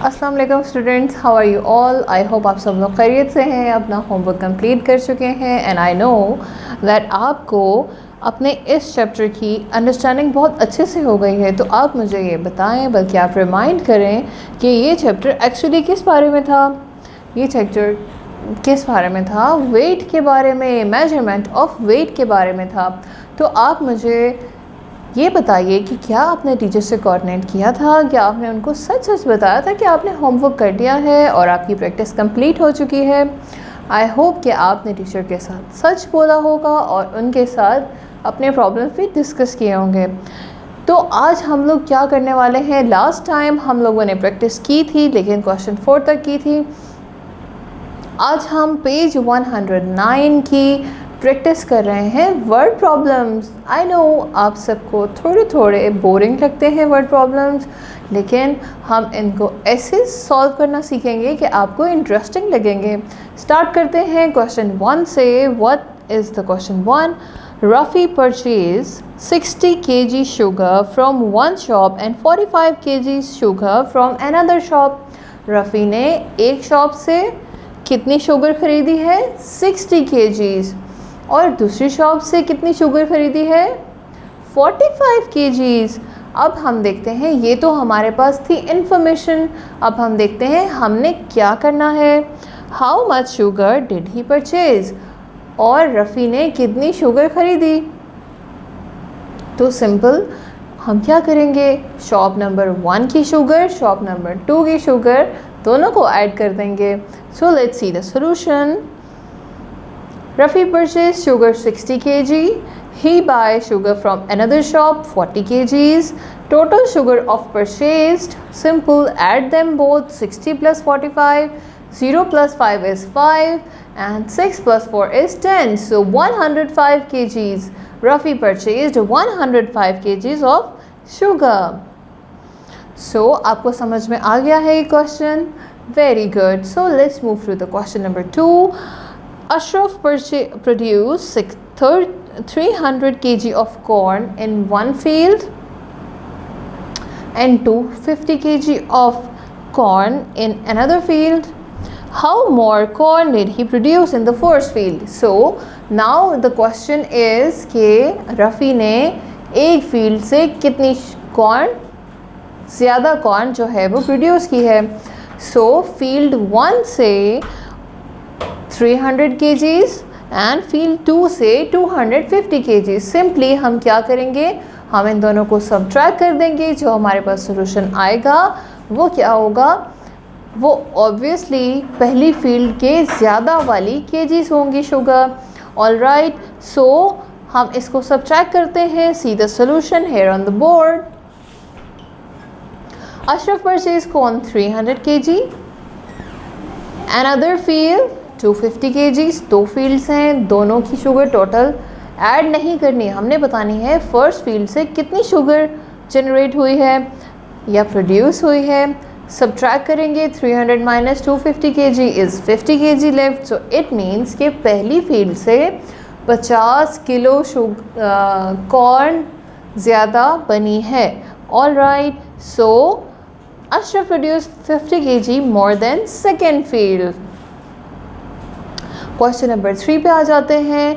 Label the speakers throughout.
Speaker 1: अस्सलाम वालेकुम students, how are you all. I hope आप सब लोग खैरियत से हैं, अपना होमवर्क कंप्लीट कर चुके हैं एंड आई नो दैट आपको अपने इस चैप्टर की अंडरस्टैंडिंग बहुत अच्छे से हो गई है। तो आप मुझे ये बताएं, बल्कि आप रिमाइंड करें कि ये चैप्टर एक्चुअली किस बारे में था। ये चैप्टर किस बारे में था? वेट के बारे में, मेजरमेंट ऑफ वेट के बारे में था। तो आप मुझे ये बताइए कि क्या आपने टीचर से कोऑर्डिनेट किया था, क्या आपने उनको सच सच बताया था कि आपने होमवर्क कर दिया है और आपकी प्रैक्टिस कंप्लीट हो चुकी है। आई होप कि आपने टीचर के साथ सच बोला होगा और उनके साथ अपने प्रॉब्लम्स भी डिस्कस किए होंगे। तो आज हम लोग क्या करने वाले हैं, लास्ट टाइम हम लोगों ने प्रैक्टिस की थी लेकिन क्वेश्चन 4 तक की थी। आज हम पेज 109 की प्रैक्टिस कर रहे हैं वर्ड प्रॉब्लम्स। आई नो आप सबको थोड़े थोड़े बोरिंग लगते हैं वर्ड प्रॉब्लम्स, लेकिन हम इनको ऐसे सॉल्व करना सीखेंगे कि आपको इंटरेस्टिंग लगेंगे। स्टार्ट करते हैं क्वेश्चन 1 से। What is the question 1? Rafi purchased 60 kg sugar from one shop and 45 kg sugar from another shop. Rafi ने एक शॉप से कितनी शुगर ख़रीदी है? 60 kgs। और दूसरी शॉप से कितनी शुगर ख़रीदी है? 45 kgs। अब हम देखते हैं, ये तो हमारे पास थी इन्फॉर्मेशन। अब हम देखते हैं हमने क्या करना है। How much sugar did he purchase? और रफ़ी ने कितनी शुगर ख़रीदी? तो सिंपल हम क्या करेंगे, शॉप नंबर 1 की शुगर, शॉप नंबर 2 की शुगर, दोनों को ऐड कर देंगे। So let's see the solution. Rafi purchased sugar 60 kg. He buys sugar from another shop 40 kgs. Total sugar of purchased, simple, add them both, 60 plus 45, 0 plus 5 is 5 and 6 plus 4 is 10. So 105 kgs. Rafi purchased 105 kgs of sugar. So आपको समझ में आ गया है ये question? Very good. So let's move to the question number 2. Ashraf produced 300 kg of corn in one field and 250 kg of corn in another field. How more corn did he produce in the first field? So now the question is कि रफ़ी ने एक field से कितनी corn, ज़्यादा corn जो है वो produce की है। सो फील्ड 1 से 300 kgs एंड फील्ड 2 से 250 kgs। सिंपली हम क्या करेंगे, हम इन दोनों को सबट्रैक्ट कर देंगे। जो हमारे पास सॉल्यूशन आएगा वो क्या होगा, वो ऑब्वियसली पहली फील्ड के ज़्यादा वाली kgs होंगी शुगर। ऑलराइट, सो हम इसको सबट्रैक्ट करते हैं। See the solution here on the board. Ashraf purchase corn 300 kg, another field 250 kgs। दो फील्ड्स हैं, दोनों की शुगर टोटल ऐड नहीं करनी, हमने बतानी है फर्स्ट फील्ड से कितनी शुगर जनरेट हुई है या प्रोड्यूस हुई है। सब्ट्रैक्ट करेंगे, 300 minus 250 kg is 50 kg left. So it means कि पहली फील्ड से 50 किलो कॉर्न ज़्यादा बनी है। All right, so Ashraf produce 50 kg more than second field. Question number 3 पे आ जाते हैं।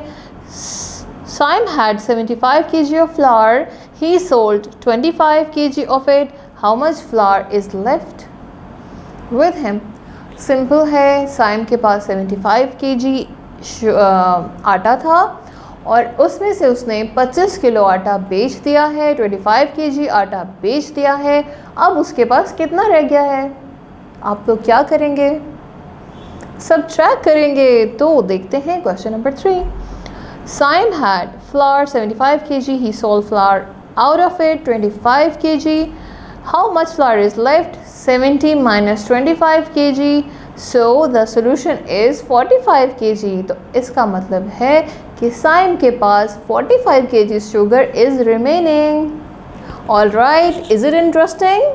Speaker 1: Saim had 75 kg of flour. He sold 25 kg of it. How much flour is left with him? Simple है, साइम के पास 75 kg आटा था और उसमें से उसने 25 किलो आटा बेच दिया है, 25 kg आटा बेच दिया है। अब उसके पास कितना रह गया है? आप लोग क्या करेंगे, सबट्रैक्ट करेंगे। तो देखते हैं question number 3। Saim had flour 75 kg. He sold flour out of it 25 kg. How much flour is left? 70 minus 25 kg. So the solution is 45 kg. तो इसका मतलब है कि साइम के पास 45 kg sugar is remaining. All right, is it interesting?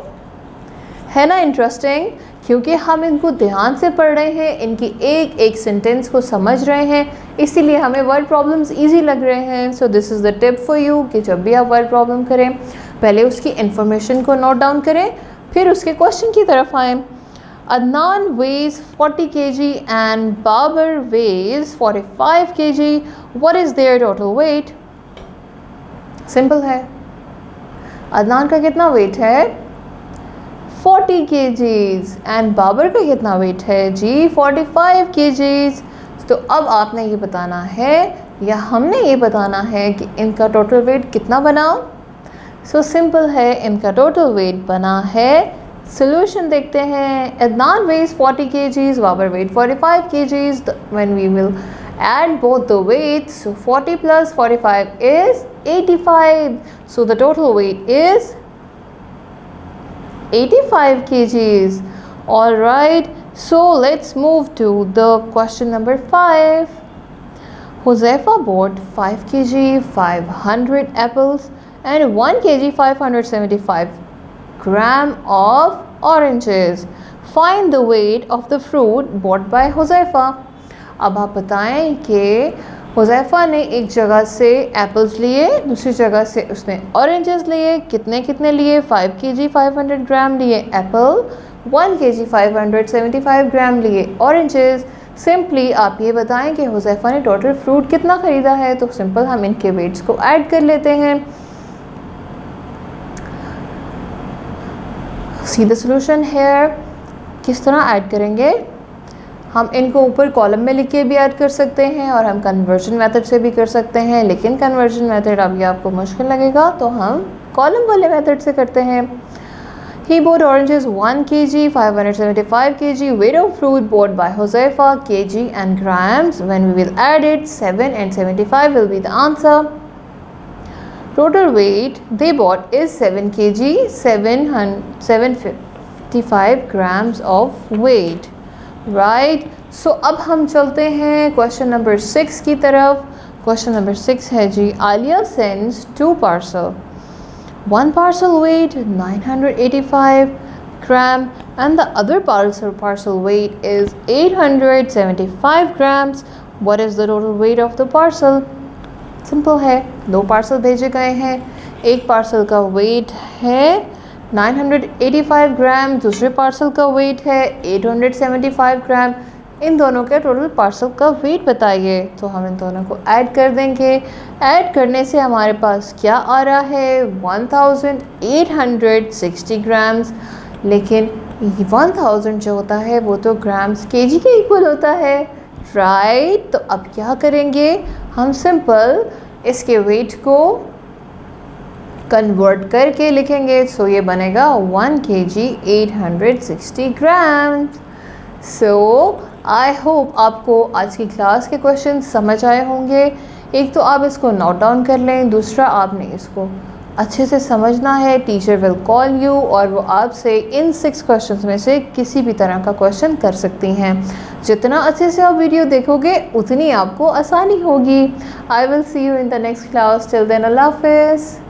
Speaker 1: है ना interesting? क्योंकि हम इनको ध्यान से पढ़ रहे हैं, इनकी एक एक सेंटेंस को समझ रहे हैं, इसीलिए हमें वर्ड प्रॉब्लम्स इजी लग रहे हैं। So this is the tip for you कि जब भी आप वर्ड प्रॉब्लम करें, पहले उसकी इन्फॉर्मेशन को नोट डाउन करें, फिर उसके क्वेश्चन की तरफ आएँ। Adnan weighs 40 kg and Babar weighs 45 kg. What is their total weight? Simple है, अदनान का कितना वेट है 40 kgs एंड बाबर का कितना वेट है जी 45 kgs। तो अब आपने ये बताना है या हमने ये बताना है कि इनका टोटल वेट कितना बना। सो सिंपल है, इनका टोटल वेट बना है। सोल्यूशन देखते हैं। Adnan weighs 40 kgs, Babar weight 45 kgs. When we will add both the weights, so 40 plus 45 is 85. So the total weight is 85 kgs. Alright, so let's move to the question number 5. Huzaifa bought 5 kg 500 apples and 1 kg 575 gram of oranges. Find the weight of the fruit bought by Huzaifa. अब आप बताएं कि हुज़ैफ़ा ने एक जगह से apples लिए, दूसरी जगह से उसने ऑरेंजेस लिए। कितने कितने लिए 5 kg 500 ग्राम लिए एप्पल, 1 kg 575 ग्राम लिए ऑरेंजेस। सिंपली आप ये बताएं कि हुज़ैफ़ा ने टोटल फ्रूट कितना ख़रीदा है। तो सिंपल हम इनके वेट्स को ऐड कर लेते हैं। See the solution here. किस तरह ऐड करेंगे, हम इनको ऊपर कॉलम में लिख के भी ऐड कर सकते हैं और हम कन्वर्जन मेथड से भी कर सकते हैं, लेकिन कन्वर्जन मेथड अभी आपको मुश्किल लगेगा तो हम कॉलम वाले मेथड से करते हैं। He bought oranges 1 kg 575 kg. Weight of fruit bought by Huzaifa kg and grams. When we will add it, 7 and 75 will be the answer. Total weight they bought is 7 kg 755 grams of weight. Right so अब हम चलते हैं question number 6 की तरफ। Question number 6 है जी, Alia sends 2 parcel. One parcel weighed 985 gram and the other parcel weight is 875 grams. What is the total weight of the parcel? Simple है, 2 parcel भेजे गए हैं। एक पार्सल का वेट है 985 ग्राम, दूसरे पार्सल का वेट है 875 ग्राम। इन दोनों के टोटल पार्सल का वेट बताइए। तो हम इन दोनों को ऐड कर देंगे। ऐड करने से हमारे पास क्या आ रहा है 1860 ग्राम्स। लेकिन 1000 जो होता है वो तो ग्राम्स केजी के इक्वल होता है, राइट। तो अब क्या करेंगे, हम सिंपल इसके वेट को कन्वर्ट करके लिखेंगे। सो ये बनेगा 1 kg 860 grams. So I hope आपको आज की क्लास के क्वेश्चन समझ आए होंगे। एक तो आप इसको नोट डाउन कर लें, दूसरा आपने इसको अच्छे से समझना है। टीचर विल कॉल यू और वो आपसे इन 6 क्वेश्चंस में से किसी भी तरह का क्वेश्चन कर सकती हैं। जितना अच्छे से आप वीडियो देखोगे उतनी आपको आसानी होगी। I will see you in the next class. Till then अल्लाह हाफिज़।